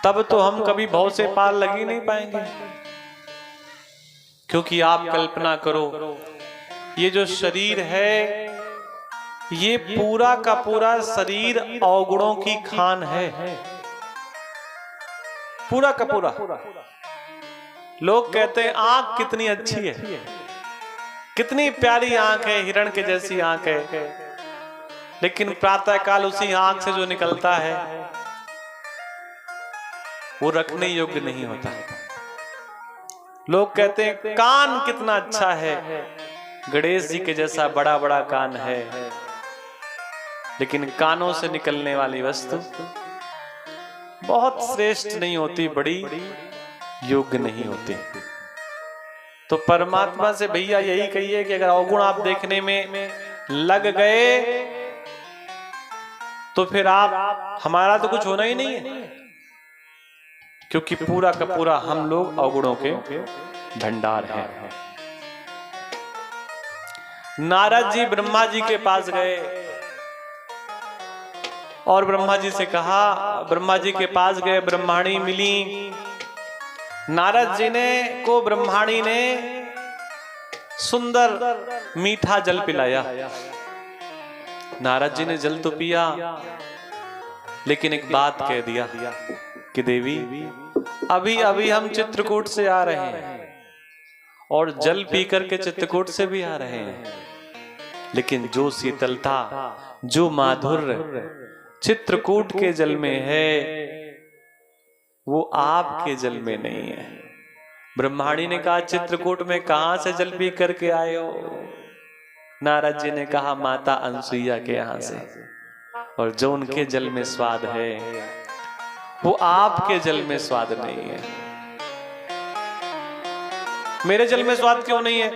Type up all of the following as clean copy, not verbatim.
तब तो हम कभी भव से पार लग ही नहीं पाएंगे। क्योंकि आप कल्पना करो, ये जो शरीर है, ये पूरा का पूरा शरीर अवगुणों की खान है, पूरा का पूरा। लोग कहते हैं आंख कितनी अच्छी है, कितनी प्यारी आंख है, हिरण के जैसी आंख है, लेकिन प्रातःकाल उसी आंख से जो निकलता है वो रखने योग्य नहीं होता। लोग कहते हैं कान कितना अच्छा है, गणेश जी के जैसा बड़ा बड़ा कान है, लेकिन कानों से निकलने वाली वस्तु बहुत श्रेष्ठ नहीं होती, बड़ी योग्य नहीं होती। तो परमात्मा से भैया यही कहिए कि अगर अवगुण आप देखने में लग गए तो फिर आप, हमारा तो कुछ होना ही नहीं है, क्योंकि पूरा का पूरा हम लोग अवगुणों के भंडार हैं। नारद जी ब्रह्मा जी के पास गए और ब्रह्मा जी से कहा, ब्रह्मा जी के पास गए, ब्रह्माणी मिली। नारद जी ने को ब्रह्माणी ने सुंदर मीठा जल पिलाया। नारद जी ने जल तो पिया, लेकिन एक बात कह दिया कि देवी अभी अभी हम चित्रकूट से आ रहे हैं और जल पीकर के चित्रकूट से भी आ रहे हैं, लेकिन जो शीतलता, जो माधुर्य चित्रकूट के जल में है वो आपके जल में नहीं है। ब्रह्माणी ने कहा चित्रकूट में कहां से जल पी करके आए हो? नारद जी ने कहा माता अनसुईया के यहां से, और जो उनके जल में स्वाद है वो आपके जल में स्वाद नहीं है। मेरे जल में स्वाद क्यों नहीं है?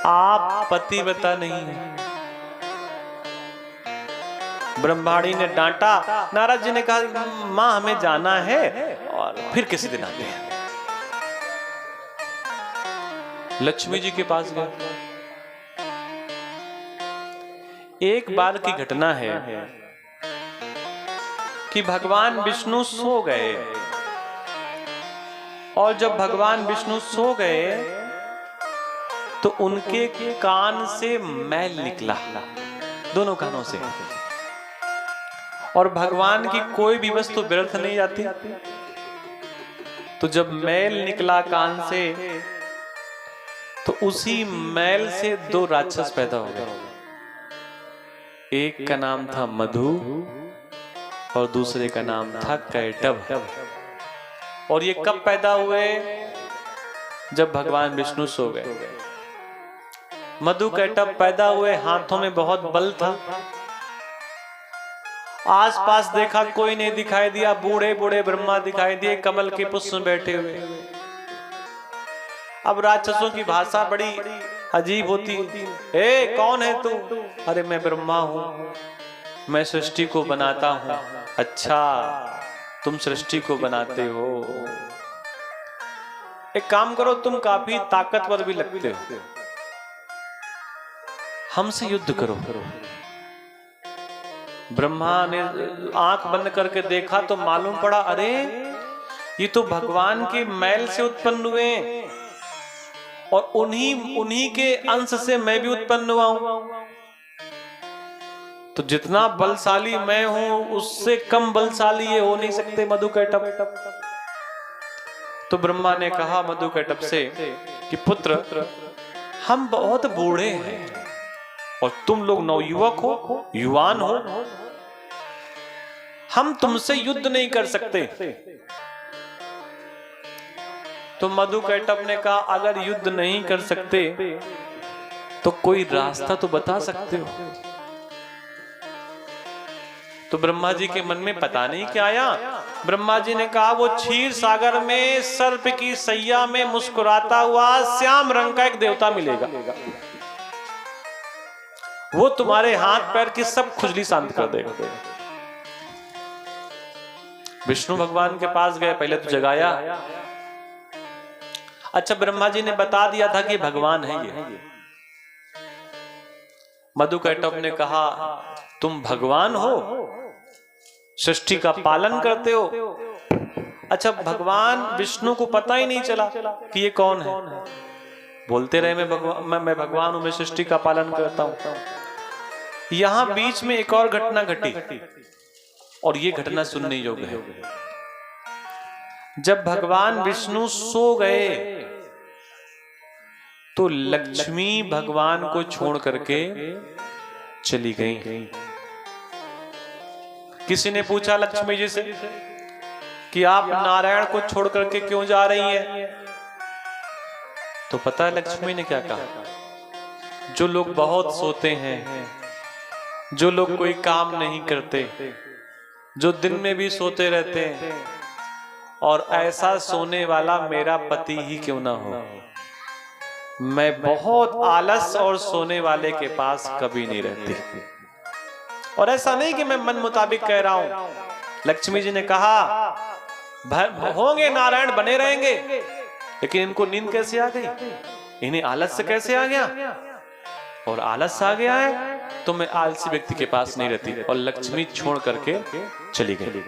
आप पतिव्रता नहीं है। ब्रह्माणी ने डांटा। नारद जी ने कहा मां हमें जाना है और फिर किसी दिन आते हैं। लक्ष्मी जी के पास गए। एक बार की घटना है कि भगवान विष्णु सो गए, और जब भगवान विष्णु सो गए तो उनके कान से मैल निकला, दोनों कानों से। और भगवान की कोई भी वस्तु व्यर्थ नहीं जाती, तो जब मैल निकला कान से तो उसी मैल से दो राक्षस पैदा हो गए। एक का नाम था मधु और दूसरे का नाम था कैटभ। और ये कब पैदा हुए? जब भगवान विष्णु सो गए। मधु कैटभ पैदा हुए, हाथों में बहुत बल था। आसपास देखा कोई नहीं दिखाई दिया, बूढ़े बूढ़े ब्रह्मा दिखाई दिए कमल के पुष्प में बैठे हुए। अब राक्षसों की भाषा बड़ी अजीब होती। ए कौन है तू? अरे मैं ब्रह्मा हूं, मैं सृष्टि को बनाता हूं। अच्छा तुम सृष्टि को बनाते हो, एक काम करो तुम काफी ताकतवर भी लगते हो, हमसे युद्ध करो। ब्रह्मा ने आंख बंद करके देखा तो मालूम पड़ा अरे ये तो भगवान के मैल से उत्पन्न हुए, और उन्हीं के अंश से मैं भी उत्पन्न हुआ हूं। तो जितना बलशाली मैं हूं उससे कम बलशाली ये हो नहीं सकते मधु कैटभ। तो ब्रह्मा ने कहा मधु कैटभ से कि पुत्र हम बहुत बूढ़े हैं और तुम लोग नवयुवक हो, युवान हो, हम तुमसे युद्ध नहीं कर सकते। तो मधु कैटभ ने कहा अगर युद्ध नहीं कर सकते तो कोई रास्ता तो बता सकते हो। तो ब्रह्मा जी के मन में पता नहीं क्या आया। ब्रह्मा जी ने कहा वो क्षीर सागर में सर्प की सैया में मुस्कुराता हुआ श्याम रंग का एक देवता मिलेगा, वो तुम्हारे हाथ पैर की सब खुजली शांत कर देगा। विष्णु भगवान के पास गए, पहले तो जगाया। अच्छा ब्रह्मा जी ने बता दिया था कि भगवान है ये। मधु कैटभ ने कहा तुम भगवान हो, सृष्टि का पालन करते हो, अच्छा, भगवान विष्णु को पता ही नहीं चला कि ये कौन है। बोलते रहे मैं भगवान हूं, मैं सृष्टि का पालन करता हूं। यहां बीच में एक और घटना घटी और ये घटना सुनने योग्य है। जब भगवान विष्णु सो गए तो लक्ष्मी भगवान को छोड़ करके चली गई। किसी ने पूछा लक्ष्मी जी से कि आप नारायण को छोड़ करके क्यों जा रही हैं? तो पता है लक्ष्मी ने क्या कहा? जो लोग बहुत सोते हैं, जो लोग कोई काम नहीं करते, जो दिन में भी सोते रहते हैं, और ऐसा सोने वाला मेरा पति ही क्यों ना हो, मैं बहुत आलस और सोने वाले के पास कभी नहीं रहती। और ऐसा नहीं कि मैं मन मुताबिक कह रहा हूं। लक्ष्मी जी ने कहा होंगे नारायण, बने रहेंगे, लेकिन इनको नींद कैसे आ गई, इन्हें आलस से कैसे आ गया, और आलस आ गया है तो मैं आलसी व्यक्ति के पास नहीं रहती। और लक्ष्मी छोड़ करके चली गई।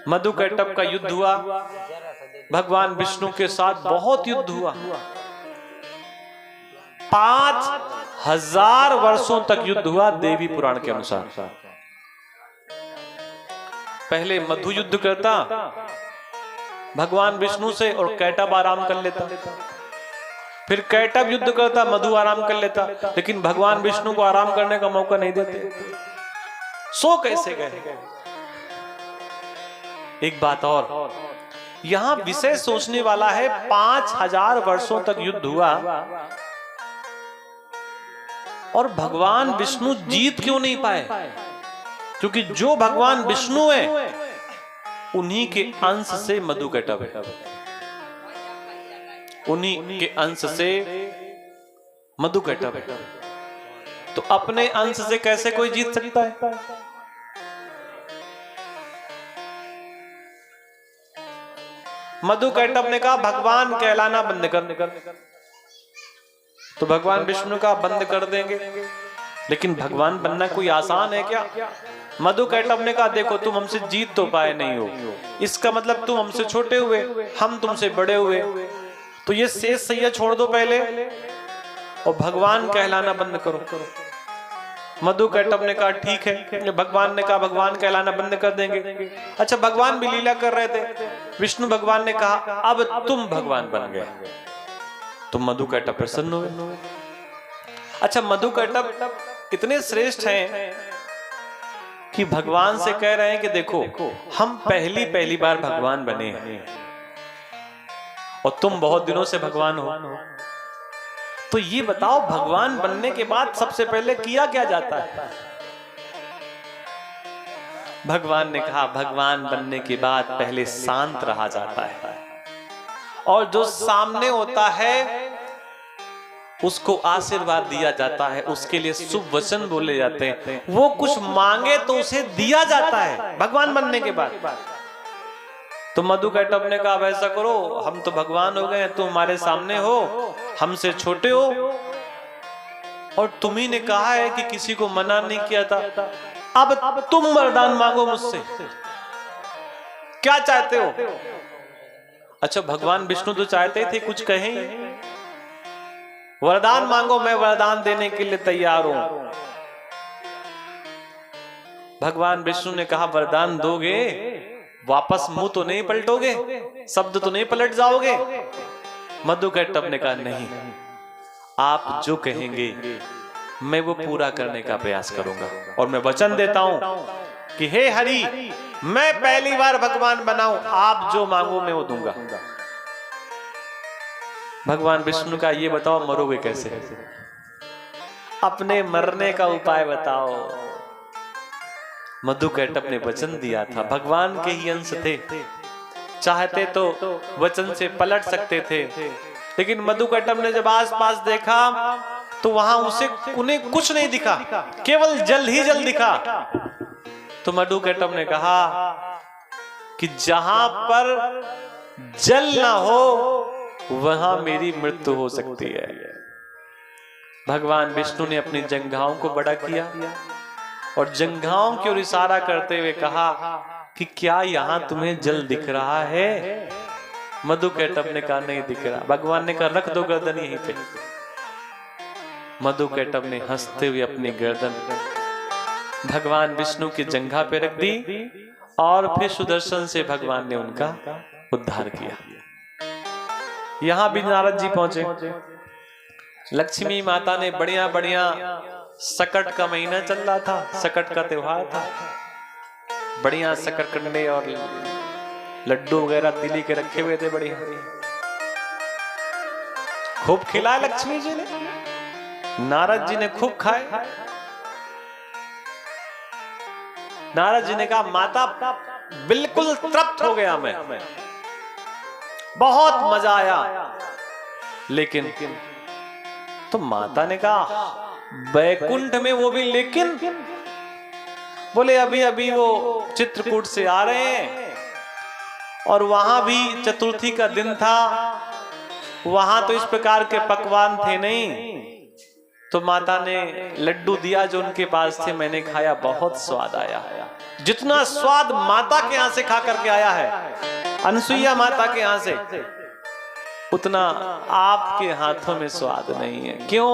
मधुकैटभ का युद्ध हुआ, भगवान विष्णु के साथ बहुत युद्ध हुआ। 5000 वर्षों तक युद्ध हुआ देवी पुराण के अनुसार। पहले मधु युद्ध करता भगवान विष्णु से और कैटभ आराम कर लेता, फिर कैटभ युद्ध करता, मधु आराम कर लेता, लेकिन भगवान विष्णु को आराम करने का मौका नहीं देते। सो कैसे गए? एक बात और यहां विषय सोचने वाला है। 5000 वर्षों तक युद्ध हुआ और भगवान विष्णु जीत क्यों नहीं पाए? क्योंकि जो भगवान विष्णु है उन्हीं के अंश से मधुकैटभ है, उन्हीं के अंश से मधुकैटभ है। तो अपने अंश से कैसे कोई जीत सकता है? मधुकैटभ ने कहा भगवान कहलाना बंद कर। तो भगवान विष्णु का बंद कर देंगे, लेकिन भगवान बनना कोई आसान है क्या? मधुकैटभ ने कहा देखो तुम हमसे जीत तो पाए नहीं हो, इसका मतलब तुम हमसे छोटे हुए, हम तुमसे बड़े हुए, तो ये शेष सैया छोड़ दो पहले और भगवान कहलाना बंद करो। मधुकैटभ ने कहा ठीक है। भगवान ने कहा भगवान कहलाना बंद कर देंगे। अच्छा, भगवान भी लीला कर रहे थे। विष्णु भगवान ने कहा अब तुम भगवान बन गए। तो मधुकैटभ प्रसन्न हुए। अच्छा, मधुकैटभ इतने श्रेष्ठ हैं कि भगवान से कह रहे हैं कि देखो हम पहली बार भगवान बने हैं और तुम बहुत दिनों से भगवान हो, तो ये बताओ भगवान बनने के बाद सबसे पहले किया क्या जाता है? भगवान ने कहा भगवान बनने के बाद पहले शांत रहा जाता है, और जो सामने होता है उसको आशीर्वाद दिया जाता है, उसके लिए शुभ वचन बोले जाते हैं, वो कुछ मांगे तो उसे दिया जाता है भगवान बनने के बाद। तो मधुकैटभ ने कहा ऐसा करो, हम तो भगवान हो गए, तुम हमारे सामने हो, हमसे छोटे हो, और तुम्ही ने कहा है कि किसी को मना नहीं किया था, अब तुम वरदान मांगो मुझसे, क्या चाहते हो? अच्छा, भगवान विष्णु तो चाहते थे कुछ कहें, वरदान मांगो, मैं वरदान देने के लिए तैयार हूं। भगवान विष्णु ने कहा वरदान दोगे, वापस मुंह तो नहीं पलटोगे, शब्द तो नहीं पलट जाओगे? मधुकैटभ ने कहा नहीं, आप जो कहेंगे मैं वो पूरा करने का प्रयास करूंगा, और मैं वचन देता हूं कि हे हरि, मैं पहली बार भगवान बनाऊं, आप जो मांगो मैं वो दूंगा। भगवान विष्णु का ये बताओ मरोगे कैसे? अपने मरने का उपाय बताओ। मधुकैटभ ने वचन दिया था, भगवान के ही अंश थे, चाहते तो वचन से पलट सकते थे, लेकिन मधुकैटभ ने जब आसपास देखा तो वहां उन्हें कुछ नहीं दिखा, केवल जल ही जल दिखा। तो मधुकैटभ ने कहा कि जहां पर जल ना हो वहां मेरी मृत्यु हो सकती है। भगवान विष्णु ने अपनी जंघाओं को बड़ा किया और जंघाओं की ओर इशारा करते हुए कहा कि क्या यहां तुम्हें जल दिख रहा है? मधुकैटभ ने कहा नहीं दिख रहा। भगवान ने कहा रख दो गर्दन यहीं पे। मधुकैटभ ने हंसते हुए अपनी गर्दन भगवान विष्णु की जंघा पे रख दी और फिर सुदर्शन से भगवान ने उनका उद्धार किया। यहां भी नारद जी पहुंचे। लक्ष्मी माता ने बढ़िया बढ़िया, सकट का महीना चल रहा था, सकट का त्योहार था, बढ़िया शकरकंडे और लड्डू वगैरह तिली के रखे हुए थे, बढ़िया खूब खिलाए लक्ष्मी जी ने, नारद जी ने खूब खाए। नारद जी ने कहा माता बिल्कुल तृप्त हो गया मैं, बहुत मजा आया। लेकिन तो माता ने कहा बैकुंठ में वो भी लेकिन? बोले अभी अभी वो चित्रकूट से आ रहे हैं और वहां भी चतुर्थी का दिन था, वहां तो इस प्रकार के पकवान थे नहीं, तो माता ने लड्डू दिया जो उनके पास थे, मैंने खाया, बहुत स्वाद आया। जितना स्वाद माता के यहां से खा करके आया है, अनसुईया माता के यहां से, उतना आपके हाथों में स्वाद नहीं है। क्यों?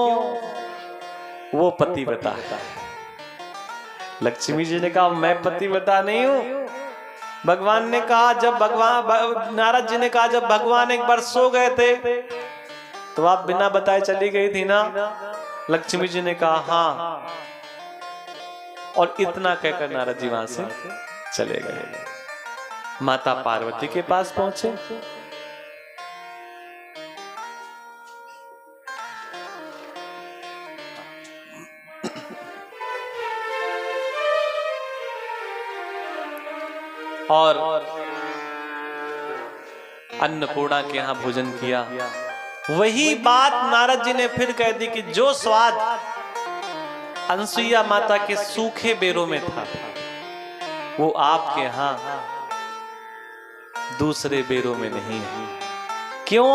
वो पतिव्रता है। लक्ष्मी जी ने कहा मैं पतिव्रता नहीं हूं। भगवान ने कहा जब नारद जी ने कहा जब भगवान एक बार सो गए थे तो आप बिना बताए चली गई थी ना? लक्ष्मी जी ने कहा हाँ, और इतना कहकर नारद जी वहां से चले गए। माता पार्वती के पास पहुंचे। और अन्नपूर्णा के यहां भोजन किया। वही बात नारद जी ने फिर कह दी कि जो स्वाद अनसुईया माता के सूखे बेरों में था वो आपके यहां दूसरे बेरों में नहीं है। क्यों?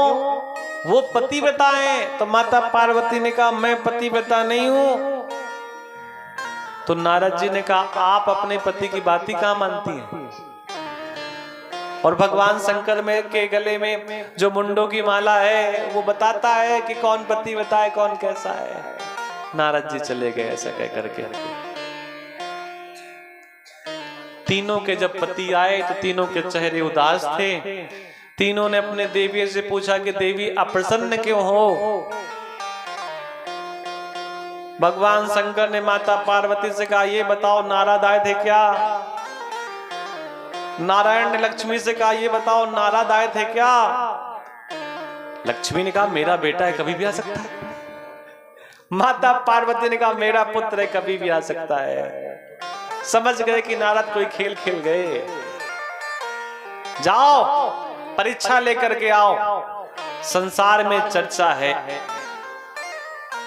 वो पतिव्रता है। तो माता पार्वती ने कहा मैं पतिव्रता नहीं हूं। तो नारद जी ने कहा आप अपने पति की बात ही कहां मानती हैं? और भगवान शंकर में के गले में जो मुंडों की माला है वो बताता है कि कौन पतिव्रता है कौन कैसा है। नारद जी चले गए ऐसा कह करके। तीनों के जब पति आए तो तीनों के चेहरे उदास थे। तीनों ने अपने देवी से पूछा कि देवी अप्रसन्न क्यों हो? भगवान शंकर ने माता पार्वती से कहा ये बताओ नारद आए थे क्या? नारायण ने लक्ष्मी से कहा ये बताओ नारद आए थे क्या? लक्ष्मी ने कहा मेरा बेटा है कभी भी आ सकता है। माता पार्वती ने कहा मेरा पुत्र है कभी भी आ सकता है। समझ गए कि नारद कोई खेल खेल गए। जाओ परीक्षा लेकर के आओ। संसार में चर्चा है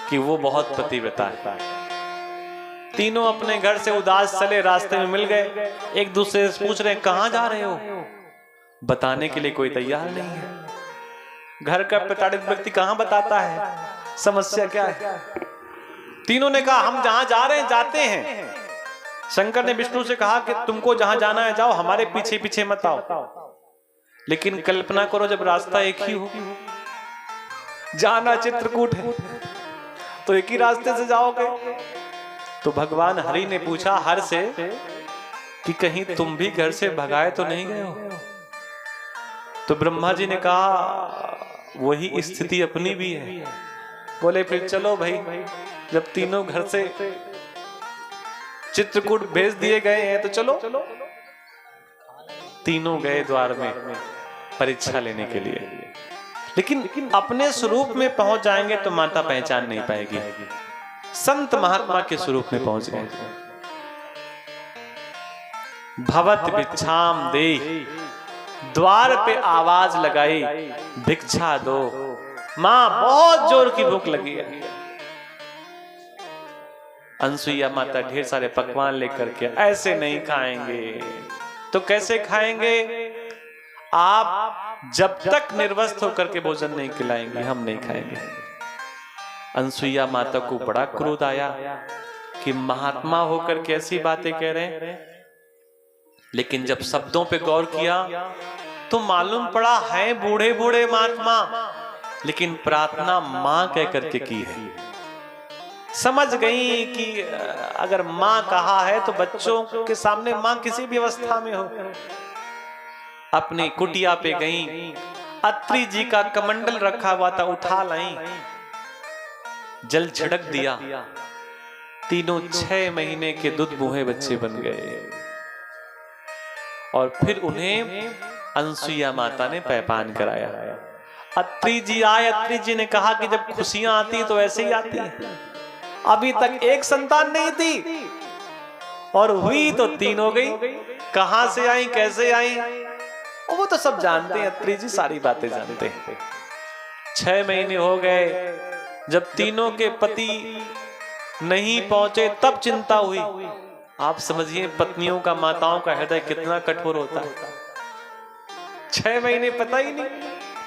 कि वो बहुत पतिव्रता है। तीनों अपने घर से उदास चले, रास्ते में मिल गए, एक दूसरे से पूछ रहे कहां जा रहे हो? बताने के लिए कोई तैयार नहीं है। घर का प्रताड़ित व्यक्ति कहां बताता है समस्या क्या है? तीनों ने कहा हम जहां जा रहे हैं जाते हैं। शंकर ने विष्णु से कहा कि तुमको जहां जाना है जाओ, हमारे पीछे पीछे मत आओ। लेकिन कल्पना करो जब रास्ता एक ही हो, जाना चित्रकूट है तो एक ही रास्ते से जाओगे। तो भगवान हरि ने पूछा हर से कि कहीं तुम भी घर से भगाए तो नहीं गए हो? तो ब्रह्मा जी ने कहा वही स्थिति अपनी भी है। बोले फिर चलो भाई, जब तीनों घर से चित्रकूट भेज दिए गए हैं तो चलो। तीनों गए द्वार में परीक्षा लेने के लिए। लेकिन अपने स्वरूप में पहुंच जाएंगे तो माता पहचान नहीं पाएगी। संत महात्मा के स्वरूप में पहुंच गए। भवत भिक्षाम देहि, द्वार पे आवाज लगाई भिक्षा दो। मां बहुत जोर की भूख लगी है। अनसुईया माता ढेर सारे पकवान लेकर के, ऐसे नहीं खाएंगे। तो कैसे खाएंगे? आप जब तक निर्वस्त्र होकर के भोजन नहीं खिलाएंगे हम नहीं खाएंगे। अनसुईया माता को बड़ा क्रोध आया कि महात्मा होकर कैसी बातें कह रहे हैं। लेकिन जब शब्दों पे गौर किया तो मालूम पड़ा है बूढ़े बूढ़े महात्मा, लेकिन प्रार्थना मां कह करके की है। समझ गई कि अगर मां कहा है तो बच्चों के सामने मां किसी भी अवस्था में हो। अपनी कुटिया पे गई, अत्रि जी का कमंडल रखा हुआ था, उठा लाई, जल छिड़क दिया, तीनों 6 महीने के दूध मुहे बच्चे बन गए। और फिर उन्हें अनसुईया माता ने पैपान कराया। अत्रि जी आए, अत्रि जी ने कहा कि जब खुशियां आती तो ऐसे ही आती है, अभी तक एक संतान नहीं थी और हुई तो 3 हो गई, कहां से आई कैसे आई वो तो सब जानते हैं, अत्रि जी सारी बातें जानते हैं। 6 महीने हो गए, जब तीनों के पति नहीं पहुंचे तब चिंता हुई। आप समझिए पत्नियों का, माताओं का हृदय कितना कठोर होता है। 6 महीने पता ही नहीं,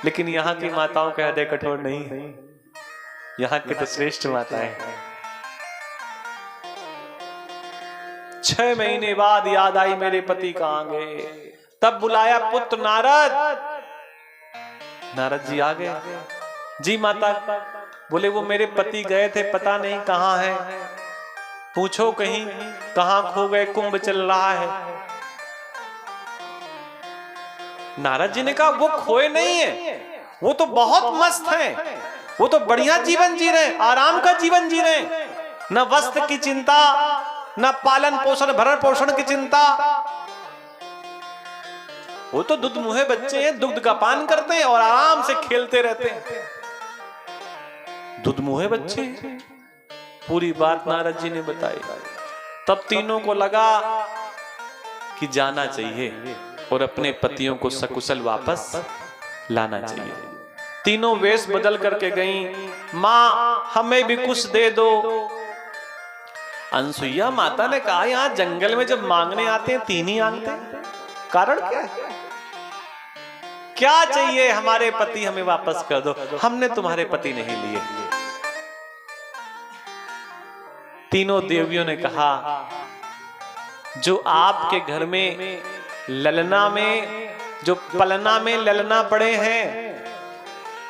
लेकिन यहाँ की माताओं का हृदय कठोर नहीं है, यहाँ की तो श्रेष्ठ माताएं हैं। 6 महीने बाद याद आई मेरे पति कहां गए, तब बुलाया पुत्र नारद। नारद जी आ गए। जी माता। बोले वो मेरे पति गए थे, पता नहीं कहां है, पूछो कहीं कहां खो गए, कुंभ चल रहा है। नारद जी ने कहा वो खोए नहीं है, वो तो बहुत मस्त हैं, वो तो बढ़िया जीवन जी रहे, आराम का जीवन जी रहे, न वस्त्र की चिंता, न पालन पोषण भरण पोषण की चिंता, वो तो दूध मुहे बच्चे हैं, दुग्ध का पान करते हैं और आराम से खेलते रहते हैं। दूध मुहे बच्चे, पूरी बात नारद जी ने बताई। तब तीनों को लगा कि जाना चाहिए और अपने पतियों को सकुशल वापस लाना चाहिए। तीनों वेश बदल करके गईं, मां हमें भी कुछ दे दो। अनसुईया माता ने कहा यहां जंगल में जब मांगने आते हैं 3 ही मांगते हैं, कारण क्या है? क्या चाहिए? हमारे पति हमें वापस कर दो, हमने तुम्हारे पति नहीं लिए। तीनों देवियों ने कहा जो आपके घर में ललना में, जो पलना में ललना पड़े हैं,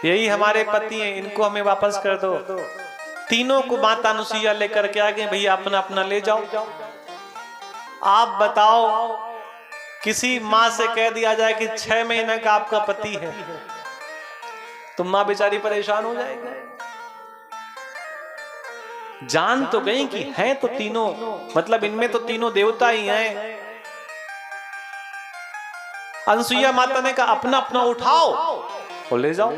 यही हमारे पति हैं, इनको हमें वापस कर दो। तीनों को माता अनुसुईया लेकर के आ गए, भैया अपना अपना ले जाओ। आप बताओ किसी मां से कह दिया जाए कि 6 महीने का आपका पति है, तो मां बेचारी परेशान हो जाएगी। जान तो गई कि हैं तो तीनों, मतलब इनमें तो तीनों देवता ही हैं। अनसुईया माता ने कहा अपना अपना उठाओ और ले जाओ।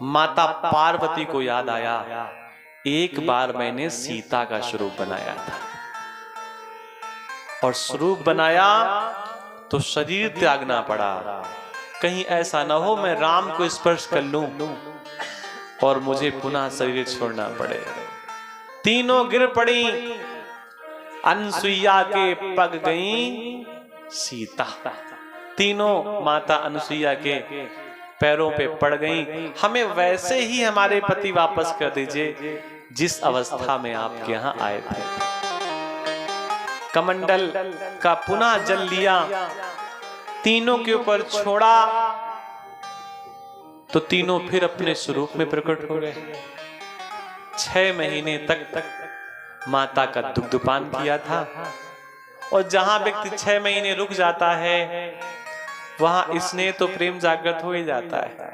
माता पार्वती को याद आया, एक बार मैंने सीता का स्वरूप बनाया था, और स्वरूप बनाया तो शरीर त्यागना पड़ा, कहीं ऐसा ना हो मैं राम को स्पर्श कर लूं और मुझे पुनः शरीर छोड़ना पड़े। तीनों गिर पड़ी, अनसुईया के पग गई सीता। तीनों माता अनसुईया के पैरों पे पड़ गई, हमें वैसे ही हमारे पति वापस कर दीजिए जिस अवस्था में आपके यहां आए थे। कमंडल का पुनः जल लिया, तीनों के ऊपर छोड़ा तो तीनों फिर अपने स्वरूप में प्रकट हो गए। 6 महीने तक माता का दुग्धपान किया था, और जहां व्यक्ति 6 महीने रुक जाता है वहां स्नेह तो प्रेम जागृत हो ही जाता है।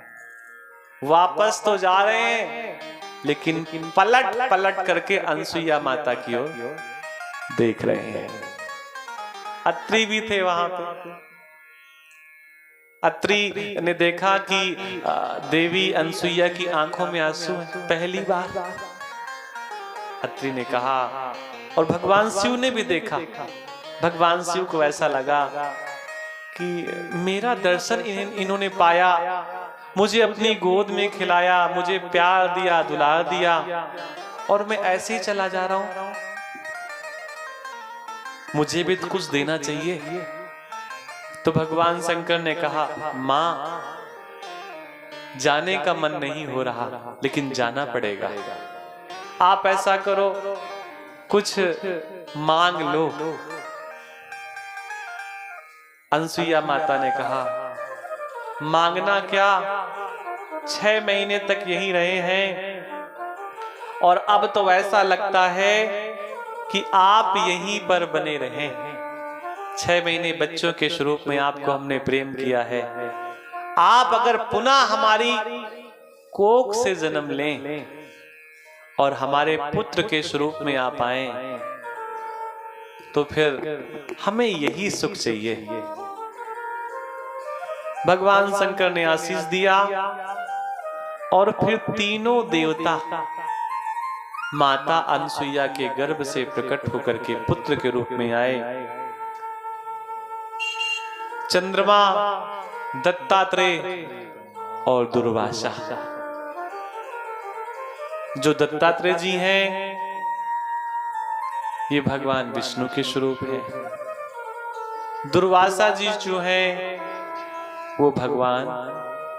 वापस तो जा रहे हैं, लेकिन पलट पलट करके अनसुईया माता की ओर देख रहे हैं। अत्रि भी थे वहां पे। अत्रि ने देखा कि देवी अनसुईया की आंखों में आंसू हैं, पहली बार। अत्रि ने कहा, और भगवान शिव ने भी देखा। भगवान शिव को ऐसा लगा कि मेरा दर्शन इन्होंने पाया, मुझे अपनी गोद में खिलाया, मुझे प्यार दिया, दुलार दिया, और मैं ऐसे ही चला जा रहा हूं, मुझे भी तो कुछ देना चाहिए। तो भगवान शंकर ने कहा, मां जाने का मन नहीं हो रहा, लेकिन जाना पड़ेगा। आप ऐसा करो, कुछ मांग लो। अनसुईया माता ने कहा, मांगना क्या, 6 महीने तक यहीं रहे हैं और अब तो ऐसा लगता है कि आप यहीं पर बने रहें। 6 महीने बच्चों के स्वरूप में आपको हमने प्रेम किया है। आप अगर पुनः हमारी कोख से जन्म लें और हमारे पुत्र के स्वरूप में आप आए तो फिर हमें यही सुख चाहिए। भगवान शंकर ने आशीष दिया और फिर तीनों देवता माता अनसुईया के गर्भ से प्रकट होकर के पुत्र के रूप में आए। चंद्रमा, दत्तात्रेय और दुर्वासा। जो दत्तात्रेय जी हैं ये भगवान विष्णु के स्वरूप है। दुर्वासा जी जो हैं वो भगवान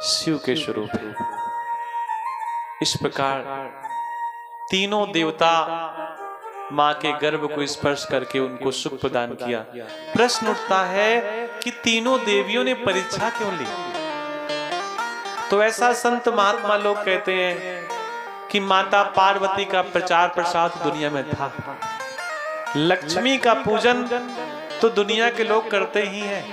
शिव के स्वरूप है। इस प्रकार तीनों देवता मां के गर्भ को स्पर्श करके उनको सुख प्रदान किया। प्रश्न उठता है कि तीनों देवियों ने परीक्षा क्यों ली? तो ऐसा संत महात्मा लोग कहते हैं कि माता पार्वती का प्रचार प्रसार दुनिया में था। लक्ष्मी का पूजन तो दुनिया के लोग करते ही हैं।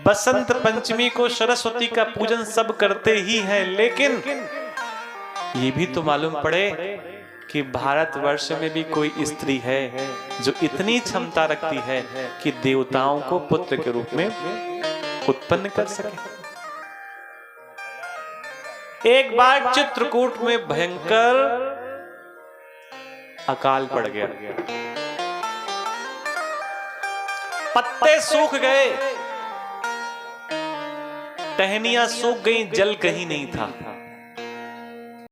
बसंत पंचमी को सरस्वती का पूजन सब करते ही हैं। लेकिन ये भी तो मालूम पड़े कि भारतवर्ष में भी कोई स्त्री है जो इतनी क्षमता रखती है कि देवताओं को पुत्र के रूप में उत्पन्न कर सके। एक बार चित्रकूट में भयंकर अकाल पड़ गया। पत्ते सूख गए, टहनियां सूख गई, जल कहीं नहीं था।